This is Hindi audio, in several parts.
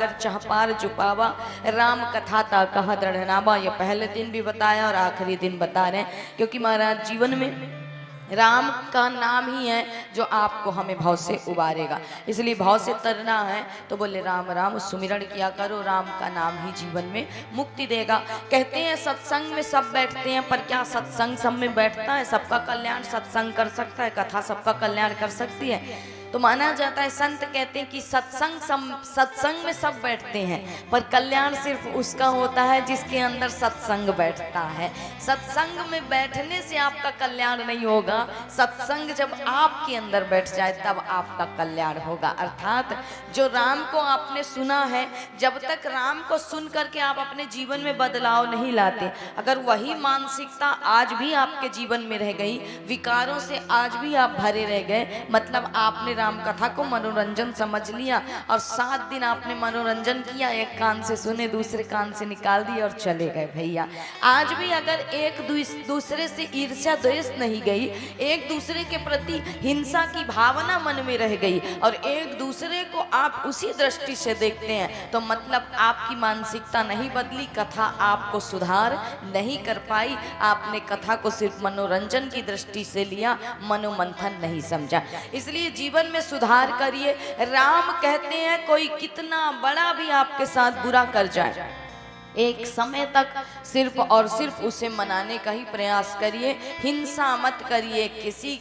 सागर चह पार जुपावा, राम कथा ता कहा दृढ़नामा। ये पहले दिन भी बताया और आखिरी दिन बता रहे हैं, क्योंकि महाराज जीवन में राम का नाम ही है जो आपको हमें भव से उबारेगा। इसलिए भव से तरना है तो बोले राम राम सुमिरण किया करो, राम का नाम ही जीवन में मुक्ति देगा। कहते हैं सत्संग में सब बैठते हैं, पर क्या सत्संग सब में बैठता है? सबका कल्याण सत्संग कर सकता है? कथा सबका कल्याण कर सकती है? तो माना जाता है, संत कहते हैं कि सत्संग में सब बैठते हैं, पर कल्याण सिर्फ उसका होता है जिसके अंदर सत्संग बैठता है। सत्संग में बैठने से आपका कल्याण नहीं होगा, सत्संग जब आपके अंदर बैठ जाए तब आपका कल्याण होगा। अर्थात जो राम को आपने सुना है, जब तक राम को सुन करके आप अपने जीवन में बदलाव नहीं लाते, अगर वही मानसिकता आज भी आपके जीवन में रह गई, विकारों से आज भी आप भरे रह गए, मतलब आपने राम कथा को मनोरंजन समझ लिया और 7 दिन आपने मनोरंजन किया, एक कान से सुने दूसरे कान से निकाल दिए और चले गए। भैया आज भी अगर एक दूसरे से ईर्ष्या द्वेष नहीं गई, एक दूसरे के प्रति हिंसा की भावना मन में रह गई और एक दूसरे को आप उसी दृष्टि से देखते हैं, तो मतलब आपकी मानसिकता नहीं बदली, कथा आपको सुधार नहीं कर पाई। आपने कथा को सिर्फ मनोरंजन की दृष्टि से लिया, मनोमंथन नहीं समझा। इसलिए जीवन में सुधार करिए। राम कहते हैं कोई कितना बड़ा भी आपके साथ बुरा कर जाए, एक समय तक सिर्फ और सिर्फ उसे मनाने का ही प्रयास करिए। हिंसा मत करिए, किसी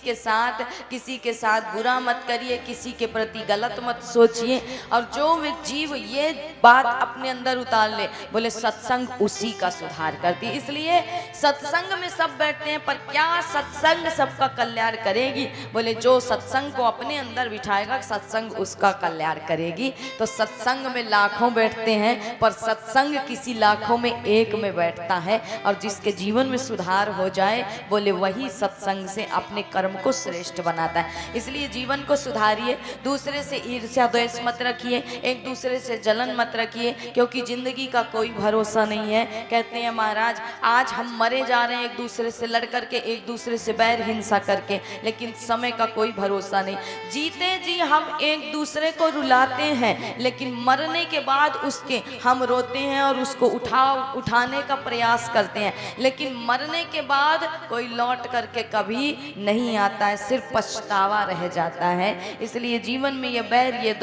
के साथ बुरा मत करिए, किसी के प्रति गलत मत सोचिए। और जो जीव ये बात अपने अंदर उतार ले, बोले सत्संग उसी का सुधार करती। इसलिए सत्संग में सब बैठते हैं, पर क्या सत्संग सबका कल्याण करेगी? बोले जो सत्संग को अपने अंदर बिठाएगा, सत्संग उसका कल्याण करेगी। तो सत्संग में लाखों बैठते हैं, पर सत्संग किसी लाखों में एक में बैठता है। और जिसके जीवन में सुधार हो जाए, बोले वही सत्संग से अपने कर्म को श्रेष्ठ बनाता है। इसलिए जीवन को सुधारिए, दूसरे से ईर्ष्या द्वेष मत रखिए, एक दूसरे से जलन मत रखिए, क्योंकि जिंदगी का कोई भरोसा नहीं है। कहते हैं महाराज आज हम मरे जा रहे हैं एक दूसरे से लड़ करके, एक दूसरे से बैर हिंसा करके, लेकिन समय का कोई भरोसा नहीं। जीते जी हम एक दूसरे को रुलाते हैं, लेकिन मरने के बाद उसके हम रोते हैं और उसको उठाने का प्रयास करते हैं, लेकिन मरने के बाद कोई लौट करके कभी नहीं आता है, सिर्फ पछतावा रह जाता है। इसलिए जीवन में ये बैर ये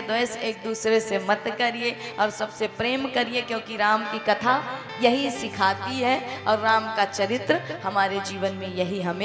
द्वेष एक दूसरे से मत करिए और सबसे प्रेम करिए, क्योंकि राम की कथा यही सिखाती है और राम का चरित्र हमारे जीवन में यही हमें